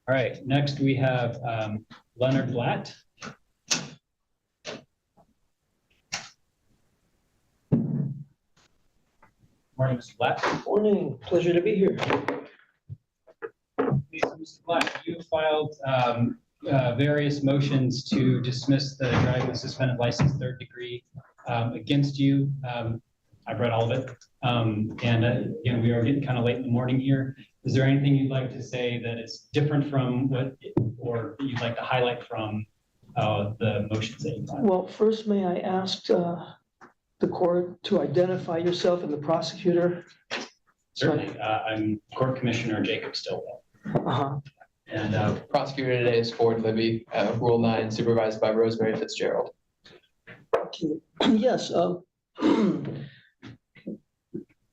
All right, next we have Leonard Blatt. Morning, Mr. Blatt. Morning, pleasure to be here. Mr. Blatt, you filed various motions to dismiss the driving with suspended license third degree against you. I've read all of it. Again, we are getting kind of late in the morning here. Is there anything you'd like to say that is different from what, or that you'd like to highlight from the motions that you filed? Well, first, may I ask the court to identify yourself and the prosecutor? Certainly. I'm Court Commissioner Jacob Stillwell. And prosecutor today is Ford Libby, Rule 9, supervised by Rosemary Fitzgerald. Okay. Yes.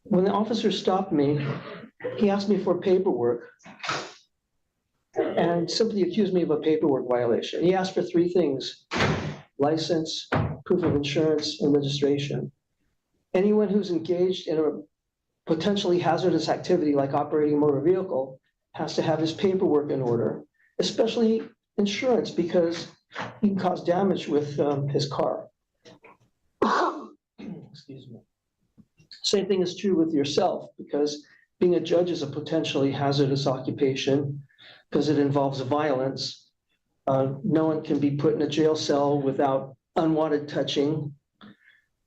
When the officer stopped me, he asked me for paperwork and simply accused me of a paperwork violation. He asked for three things: license, proof of insurance, and registration. Anyone who's engaged in a potentially hazardous activity like operating a motor vehicle has to have his paperwork in order, especially insurance, because he can cause damage with his car. Excuse me. Same thing is true with yourself, because being a judge is a potentially hazardous occupation because it involves violence. No one can be put in a jail cell without unwanted touching.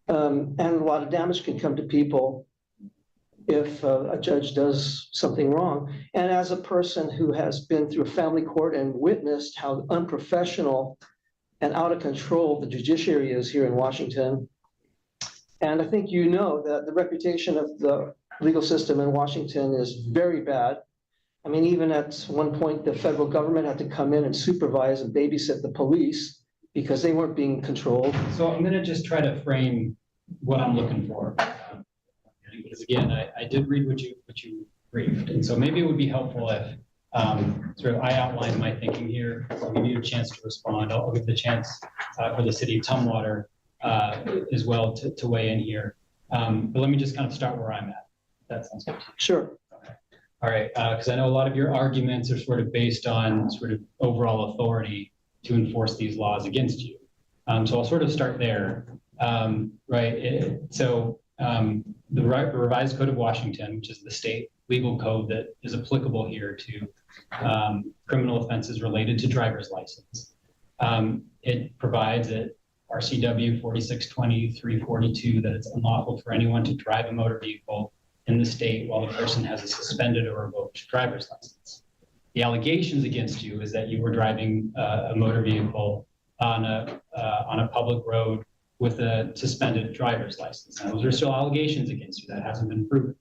And a lot of damage can come to people if a judge does something wrong. And as a person who has been through a family court and witnessed how unprofessional and out of control the judiciary is here in Washington, and I think you know that the reputation of the legal system in Washington is very bad. I mean, even at one point, the federal government had to come in and supervise and babysit the police because they weren't being controlled. So I'm going to just try to frame what I'm looking for. Because again, I did read what you briefed. And so maybe it would be helpful if sort of I outline my thinking here. I'll give you a chance to respond. I'll give the chance for the city of Tumwater as well to weigh in here. But let me just kind of start where I'm at. That sounds good. Sure. Okay. All right, because I know a lot of your arguments are sort of based on sort of overall authority to enforce these laws against you. So I'll sort of start there. The Revised Code of Washington, which is the state legal code that is applicable here to criminal offenses related to driver's license. It provides that RCW 4620-342 that it's unlawful for anyone to drive a motor vehicle in the state while the person has a suspended or revoked driver's license. The allegations against you is that you were driving a motor vehicle on a public road with a suspended driver's license. Now, those are still allegations against you. That hasn't been proven.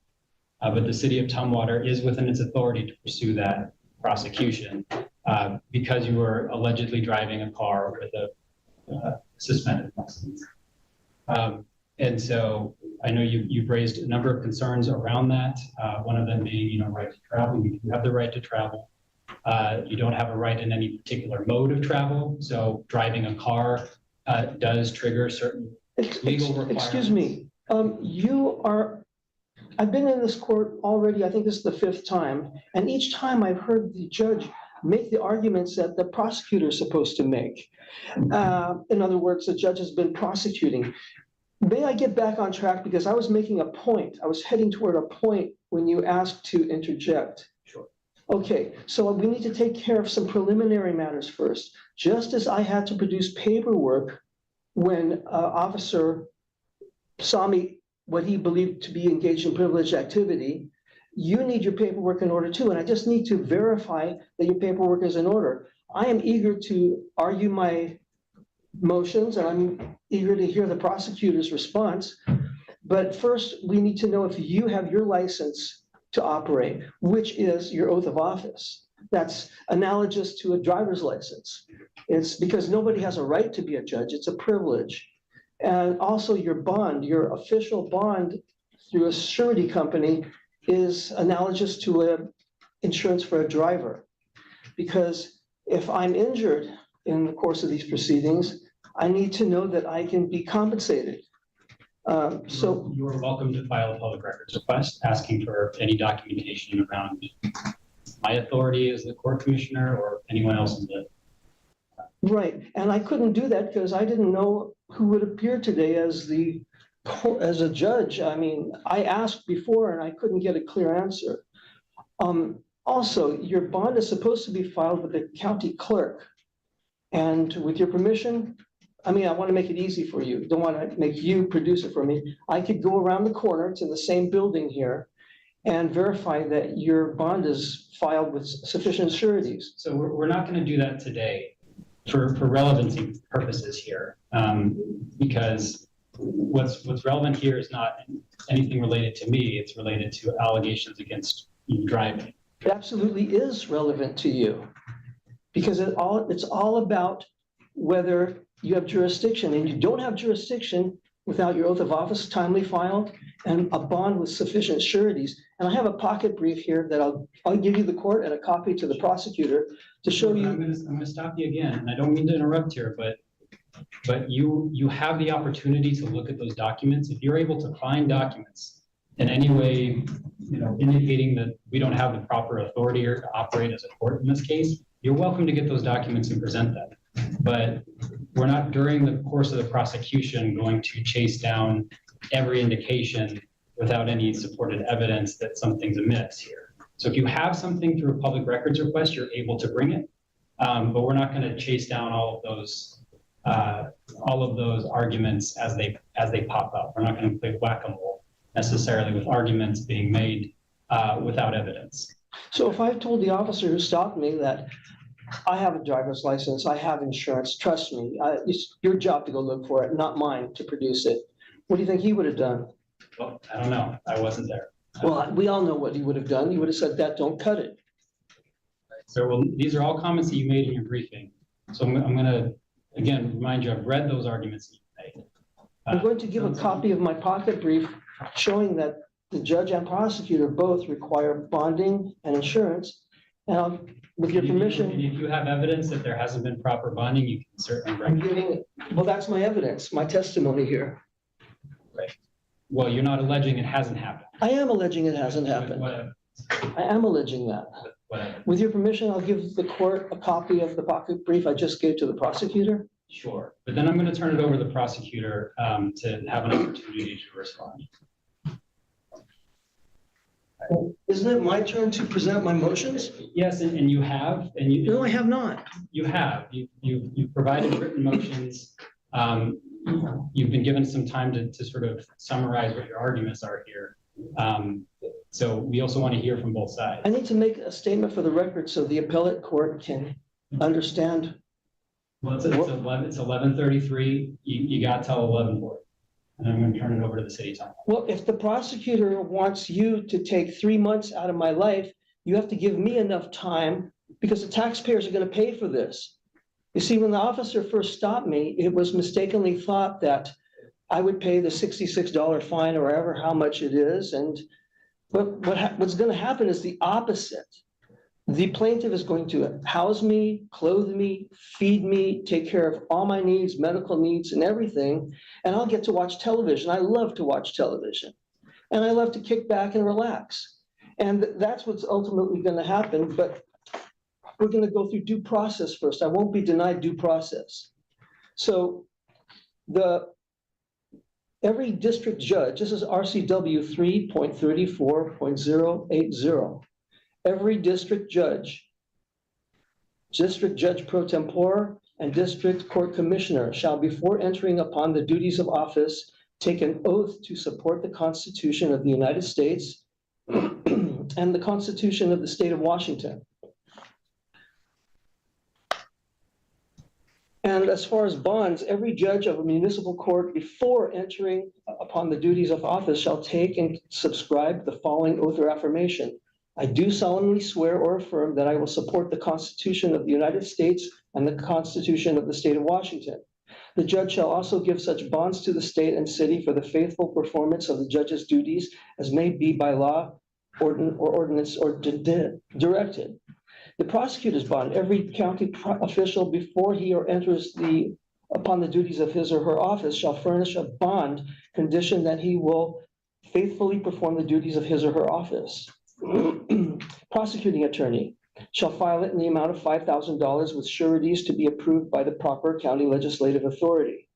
But the city of Tumwater is within its authority to pursue that prosecution because you were allegedly driving a car with a suspended license. And so I know you've raised a number of concerns around that. One of them being, right to travel. You do have the right to travel. You don't have a right in any particular mode of travel. So driving a car does trigger certain legal requirements. Excuse me. I've been in this court already, I think this is the 5th time, and each time I've heard the judge make the arguments that the prosecutor is supposed to make. In other words, the judge has been prosecuting. May I get back on track, because I was making a point. I was heading toward a point when you asked to interject. Sure. Okay, so we need to take care of some preliminary matters first. Just as I had to produce paperwork when an officer saw me, what he believed to be engaged in privileged activity, you need your paperwork in order too. And I just need to verify that your paperwork is in order. I am eager to argue my motions, and I'm eager to hear the prosecutor's response. But first, we need to know if you have your license to operate, which is your oath of office. That's analogous to a driver's license. It's because nobody has a right to be a judge. It's a privilege. And also your bond, your official bond through a surety company is analogous to an insurance for a driver. Because if I'm injured in the course of these proceedings, I need to know that I can be compensated. So you're welcome to file a public records request asking for any documentation around my authority as the court commissioner or anyone else's. Right, and I couldn't do that because I didn't know who would appear today as a judge. I mean, I asked before and I couldn't get a clear answer. Also, your bond is supposed to be filed with the county clerk. And with your permission, I mean, I want to make it easy for you. Don't want to make you produce it for me. I could go around the corner to the same building here and verify that your bond is filed with sufficient sureties. So we're not going to do that today for relevancy purposes here, because what's relevant here is not anything related to me. It's related to allegations against you driving. It absolutely is relevant to you because it's all about whether you have jurisdiction, and you don't have jurisdiction without your oath of office timely filed and a bond with sufficient sureties. And I have a pocket brief here that I'll give you the court and a copy to the prosecutor to show you. I'm gonna stop you again, and I don't mean to interrupt here, but you have the opportunity to look at those documents. If you're able to find documents in any way, indicating that we don't have the proper authority or to operate as a court in this case, you're welcome to get those documents and present them. But we're not, during the course of the prosecution, going to chase down every indication without any supported evidence that something's amiss here. So if you have something through a public records request, you're able to bring it, but we're not going to chase down all of those arguments as they pop up. We're not going to play whack-a-mole necessarily with arguments being made without evidence. So if I've told the officer who stopped me that I have a driver's license, I have insurance, trust me, it's your job to go look for it, not mine to produce it. What do you think he would have done? Well, I don't know. I wasn't there. Well, we all know what he would have done. He would have said that don't cut it. So these are all comments that you made in your briefing. So I'm going to, again, remind you, I've read those arguments that you made. I'm going to give a copy of my pocket brief showing that the judge and prosecutor both require bonding and insurance. And with your permission. And if you have evidence that there hasn't been proper bonding, you can certainly I'm bring it. giving, well, that's my evidence, my testimony here. Right. Well, you're not alleging it hasn't happened. I am alleging it hasn't happened. Whatever. I am alleging that. Whatever. With your permission, I'll give the court a copy of the pocket brief I just gave to the prosecutor. Sure. But then I'm going to turn it over to the prosecutor to have an opportunity to respond. Isn't it my turn to present my motions? Yes, and you have, and you. No, I have not. You have. You've provided written motions. You've been given some time to sort of summarize what your arguments are here. So we also want to hear from both sides. I need to make a statement for the record so the appellate court can understand. Well, it's 11:33. You got till 11:40. And I'm going to turn it over to the city time. Well, if the prosecutor wants you to take 3 months out of my life, you have to give me enough time because the taxpayers are going to pay for this. You see, when the officer first stopped me, it was mistakenly thought that I would pay the $66 fine or however how much it is. But what's going to happen is the opposite. The plaintiff is going to house me, clothe me, feed me, take care of all my needs, medical needs and everything. And I'll get to watch television. I love to watch television. And I love to kick back and relax. And that's what's ultimately going to happen. But we're going to go through due process first. I won't be denied due process. So every district judge, this is RCW 3.34.080. Every district judge pro tempore, and district court commissioner shall, before entering upon the duties of office, take an oath to support the Constitution of the United States and the Constitution of the State of Washington. And as far as bonds, every judge of a municipal court, before entering upon the duties of office, shall take and subscribe the following oath or affirmation. I do solemnly swear or affirm that I will support the Constitution of the United States and the Constitution of the State of Washington. The judge shall also give such bonds to the state and city for the faithful performance of the judge's duties as may be by law, ordinance, or directed. The prosecutor's bond, every county official before he or enters upon the duties of his or her office shall furnish a bond condition that he will faithfully perform the duties of his or her office. Prosecuting attorney shall file it in the amount of $5,000 with sureties to be approved by the proper county legislative authority.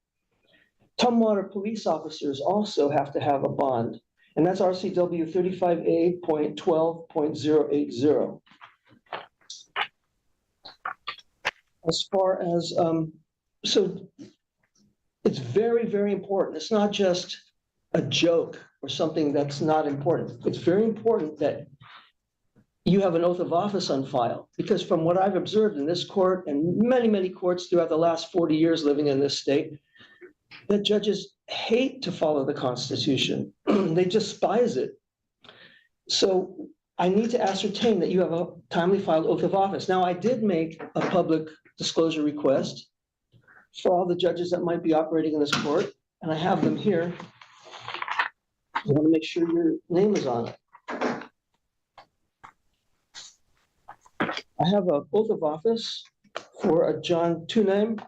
Tumwater police officers also have to have a bond, and that's RCW 35A.12.080. As far as, so it's very, very important. It's not just a joke or something that's not important. It's very important that you have an oath of office on file, because from what I've observed in this court and many, many courts throughout the last 40 years living in this state, that judges hate to follow the Constitution. They despise it. So I need to ascertain that you have a timely filed oath of office. Now, I did make a public disclosure request for all the judges that might be operating in this court, and I have them here. I want to make sure your name is on it. I have an oath of office for a John Tunheim.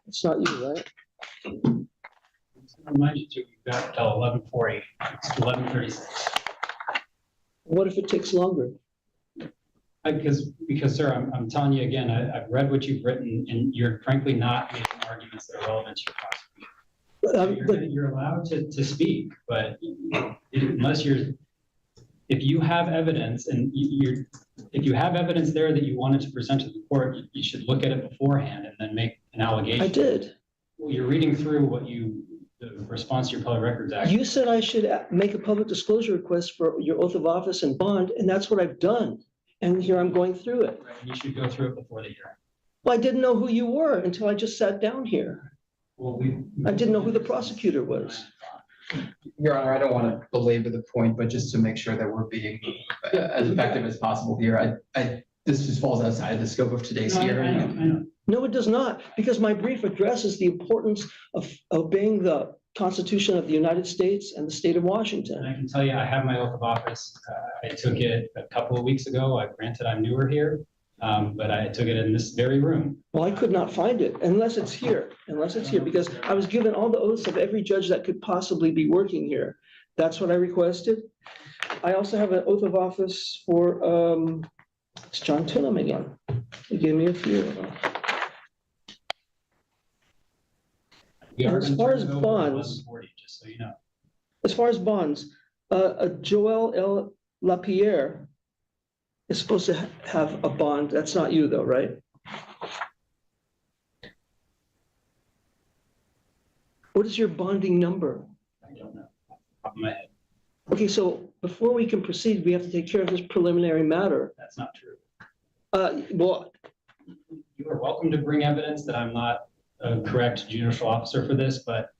It's not you, right? I remind you to, you've got till 11:40, it's 11:36. What if it takes longer? Because sir, I'm telling you again, I've read what you've written, and you're frankly not making arguments that are relevant to your prosecution. You're allowed to speak, but unless if you have evidence and if you have evidence there that you wanted to present to the court, you should look at it beforehand and then make an allegation. I did. Well, you're reading through the response to your Public Records Act. You said I should make a public disclosure request for your oath of office and bond, and that's what I've done. And here I'm going through it. Right, you should go through it before the hearing. Well, I didn't know who you were until I just sat down here. Well, I didn't know who the prosecutor was. Your Honor, I don't want to belabor the point, but just to make sure that we're being as effective as possible here, this just falls outside of the scope of today's hearing. I know. No, it does not, because my brief addresses the importance of obeying the Constitution of the United States and the state of Washington. And I can tell you, I have my oath of office. I took it a couple of weeks ago. Granted, I'm newer here, but I took it in this very room. Well, I could not find it unless it's here, because I was given all the oaths of every judge that could possibly be working here. That's what I requested. I also have an oath of office for, it's John Tunham again. He gave me a few of them. As far as bonds, just so you know. As far as bonds, Joel L. Lapierre is supposed to have a bond. That's not you though, right? What is your bonding number? I don't know. Top of my head. Okay, so before we can proceed, we have to take care of this preliminary matter. That's not true. Well, You are welcome to bring evidence that I'm not a correct judicial officer for this, but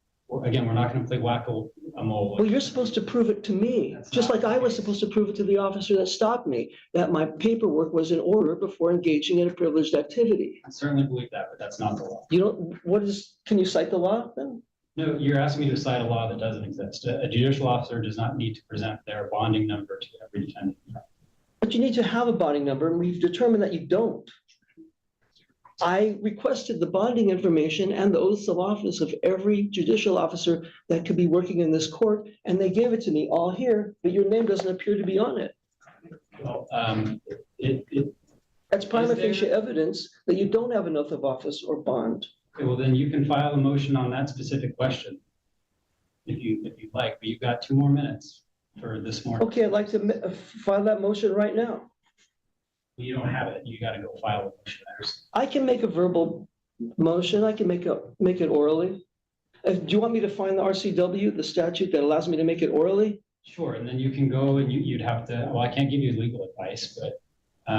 again, we're not going to play whack-a-mole. well, you're supposed to prove it to me, That's just not like I the was case. supposed to prove it to the officer that stopped me, that my paperwork was in order before engaging in a privileged activity. I certainly believe that, but that's not the law. You don't, can you cite the law then? No, you're asking me to cite a law that doesn't exist. A judicial officer does not need to present their bonding number to every defendant. But you need to have a bonding number, and we've determined that you don't. I requested the bonding information and the oaths of office of every judicial officer that could be working in this court, and they gave it to me all here, but your name doesn't appear to be on it. Well, That's prima Is there- facie evidence that you don't have an oath of office or bond. okay, well, then you can file a motion on that specific question if you'd like, but you've got 2 more minutes for this morning. Okay, I'd like to file that motion right now. You don't have it. You got to go file a motion. I can make a verbal motion. I can make it orally. Do you want me to find the RCW, the statute that allows me to make it orally? Sure, and then you can go and you'd have to, well, I can't give you legal advice, but.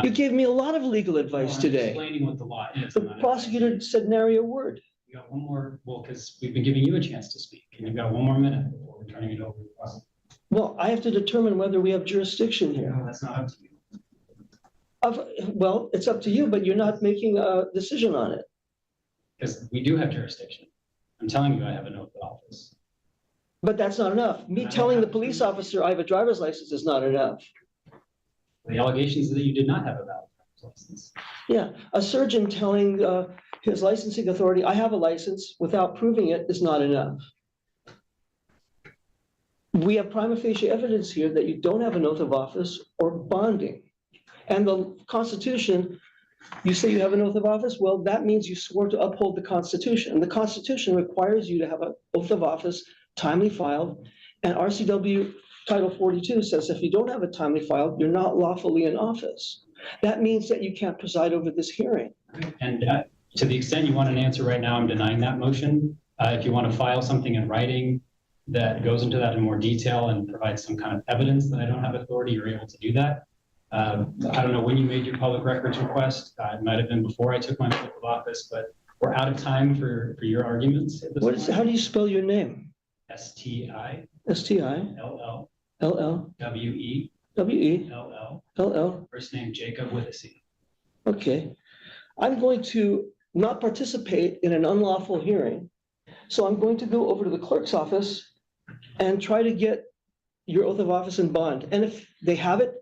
You gave me a lot of legal advice I'm today. explaining what the law is. The I'm not prosecutor advising. said nary a word. You got one more, well, because we've been giving you a chance to speak, and you've got 1 more minute before we're turning it over to the prosecutor. Well, I have to determine whether we have jurisdiction here. No, that's not up to you. Well, it's up to you, but you're not making a decision on it. Because we do have jurisdiction. I'm telling you, I have an oath of office. But that's not enough. Me telling the police officer I have a driver's license is not enough. The allegations that you did not have a valid driver's license. Yeah, a surgeon telling his licensing authority, I have a license, without proving it is not enough. we have prima facie evidence here that you don't have an oath of office or bonding. And the Constitution, you say you have an oath of office, well, that means you swore to uphold the Constitution. And the Constitution requires you to have an oath of office timely filed. And RCW Title 42 says if you don't have it timely filed, you're not lawfully in office. That means that you can't preside over this hearing. And to the extent you want an answer right now, I'm denying that motion. If you want to file something in writing that goes into that in more detail and provides some kind of evidence that I don't have authority, you're able to do that. I don't know when you made your public records request. It might have been before I took my oath of office, but we're out of time for your arguments at this point. How do you spell your name? S-T-I. S-T-I. L-L. L-L. W-E. W-E. L-L. L-L. First name Jacob with a C. Okay. I'm going to not participate in an unlawful hearing. So I'm going to go over to the clerk's office and try to get your oath of office and bond. And if they have it,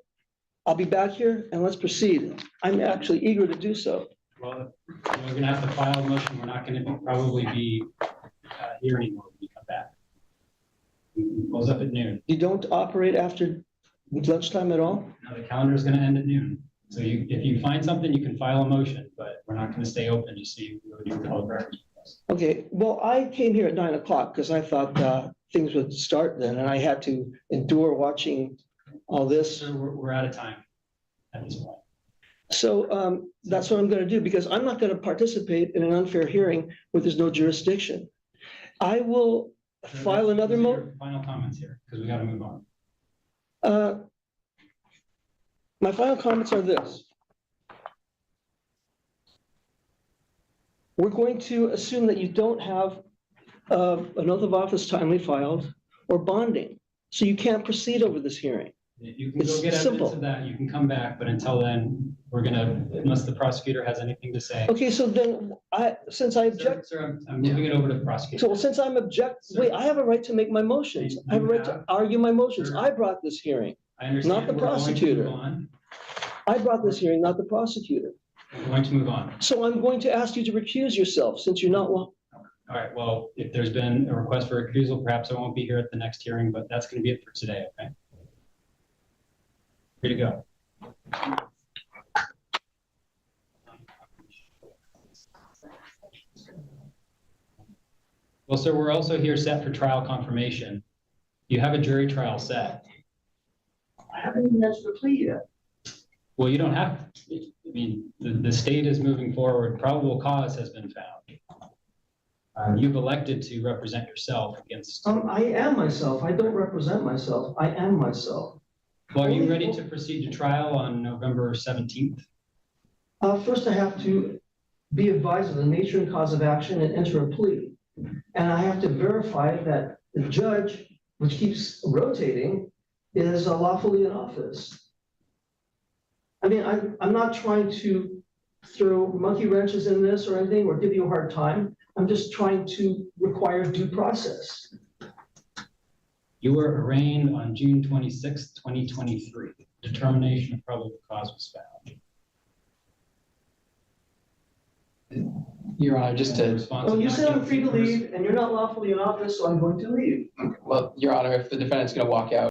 I'll be back here and let's proceed. I'm actually eager to do so. Well, we're going to have to file a motion. We're not going to probably be here anymore when you come back. We close up at noon. You don't operate after lunchtime at all? Now the calendar is going to end at noon. So if you find something, you can file a motion, but we're not going to stay open just so you can go do your public records. Okay, well, I came here at 9 o'clock because I thought things would start then, and I had to endure watching all this. So we're out of time at this point. So that's what I'm going to do, because I'm not going to participate in an unfair hearing where there's no jurisdiction. I will file another motion. Final comments here, because we got to move on. My final comments are this. We're going to assume that you don't have an oath of office timely filed or bonding, so you can't proceed over this hearing. You can It's go get simple. evidence of that. You can come back, but until then, we're gonna, unless the prosecutor has anything to say. Okay, so then since I object, Sir, I'm moving it over to the prosecutor. so since I'm wait, I have a right to make my motions. I have a right to argue my motions. Sure. I brought this hearing. I understand. not the We're going to prosecutor. move on. I brought this hearing, not the prosecutor. We're going to move on. So I'm going to ask you to recuse yourself since you're not well. All right, well, if there's been a request for recusal, perhaps I won't be here at the next hearing, but that's going to be it for today, okay? Free to go. Well, sir, we're also here set for trial confirmation. You have a jury trial set. I haven't even answered the plea yet. Well, you don't have, I mean, the state is moving forward. Probable cause has been found. You've elected to represent yourself against. I am myself. I don't represent myself. I am myself. Well, are you ready to proceed to trial on November 17th? First, I have to be advised of the nature and cause of action and enter a plea. And I have to verify that the judge, which keeps rotating, is lawfully in office. I mean, I'm not trying to throw monkey wrenches in this or anything or give you a hard time. I'm just trying to require due process. You were arraigned on June 26th, 2023. Determination of probable cause was found. Your Honor, just to, Well, you said I'm free to leave and you're not lawfully in office, so I'm going to leave. well, Your Honor, if the defendant's going to walk out,